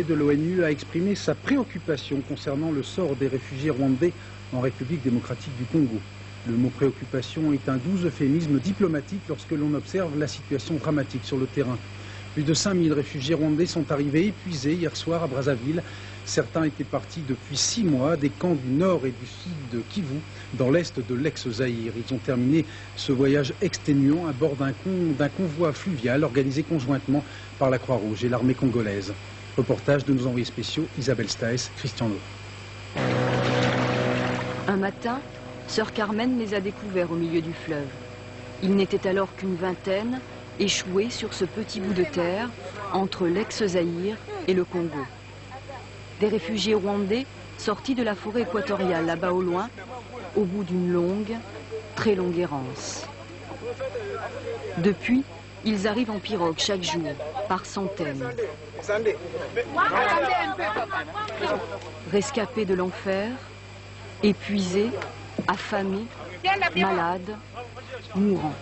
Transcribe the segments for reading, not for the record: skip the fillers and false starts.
de l'ONU a exprimé sa préoccupation concernant le sort des réfugiés rwandais en République démocratique du Congo. Le mot préoccupation est un doux euphémisme diplomatique lorsque l'on observe la situation dramatique sur le terrain. Plus de 5000 réfugiés rwandais sont arrivés épuisés hier soir à Brazzaville. Certains étaient partis depuis 6 mois des camps du nord et du sud de Kivu, dans l'est de l'ex-Zaïre. Ils ont terminé ce voyage exténuant à bord d'un convoi fluvial organisé conjointement par la Croix-Rouge et l'armée congolaise. Reportage de nos envoyés spéciaux Isabelle Staes, Christian Lowe. Un matin, sœur Carmen les a découverts au milieu du fleuve. Ils n'étaient alors qu'une vingtaine, échoués sur ce petit bout de terre entre l'ex-Zaïre et le Congo. Des réfugiés rwandais sortis de la forêt équatoriale là-bas au loin, au bout d'une longue, très longue errance. Depuis, ils arrivent en pirogue chaque jour, par centaines. Rescapés de l'enfer, épuisés, affamés, malades, mourants.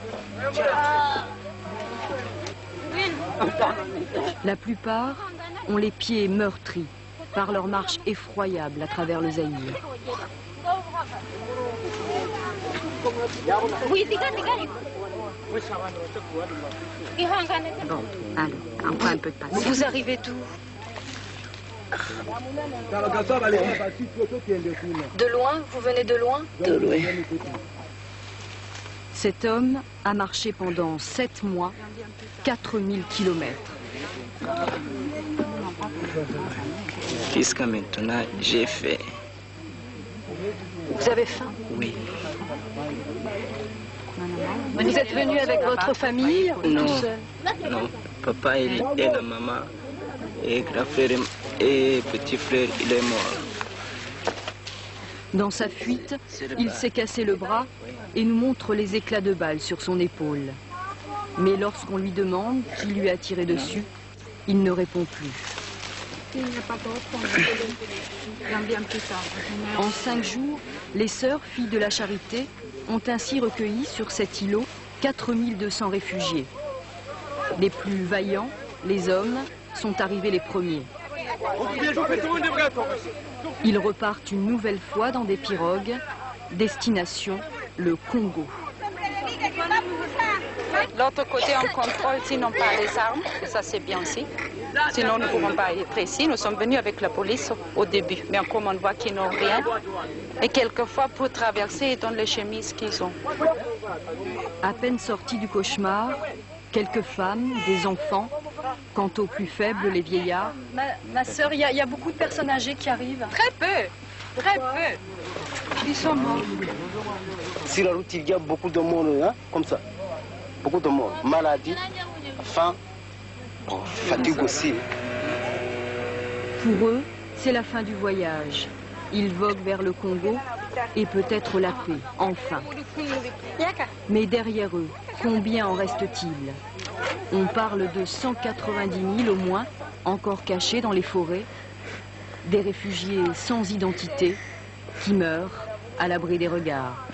La plupart ont les pieds meurtris par leur marche effroyable à travers le Zaïre. Bon, allez, encore un peu de patience. Vous arrivez d'où? De loin? Vous venez de loin? De loin. Cet homme a marché pendant 7 mois, 4000 kilomètres. Jusqu'à maintenant, j'ai fait. Vous avez faim? Oui. Vous êtes venu avec votre famille ou Non. tout seul? Non, papa et la maman et grand frère et petit frère, il est mort. Dans sa fuite, il s'est cassé le bras et nous montre les éclats de balles sur son épaule. Mais lorsqu'on lui demande qui lui a tiré dessus, il ne répond plus. En 5 jours, les sœurs, filles de la Charité, ont ainsi recueilli sur cet îlot 4200 réfugiés. Les plus vaillants, les hommes, sont arrivés les premiers. Ils repartent une nouvelle fois dans des pirogues, destination le Congo. L'autre côté, on contrôle sinon pas les armes, ça c'est bien aussi. Sinon, nous ne pouvons pas être ici. Nous sommes venus avec la police au début, mais comme on voit qu'ils n'ont rien, et quelquefois pour traverser, ils donnent les chemises qu'ils ont. À peine sortis du cauchemar, quelques femmes, des enfants, quant aux plus faibles, les vieillards. Ma sœur, il y a beaucoup de personnes âgées qui arrivent. Très peu, très peu. Ils sont morts. Sur la route, il y a beaucoup de monde, hein, comme ça. Beaucoup de monde. Maladie, faim, fatigue aussi. Pour eux, c'est la fin du voyage. Ils voguent vers le Congo et peut-être la paix, enfin. Mais derrière eux, combien en reste-t-il? On parle de 190 000 au moins, encore cachés dans les forêts, des réfugiés sans identité qui meurent à l'abri des regards.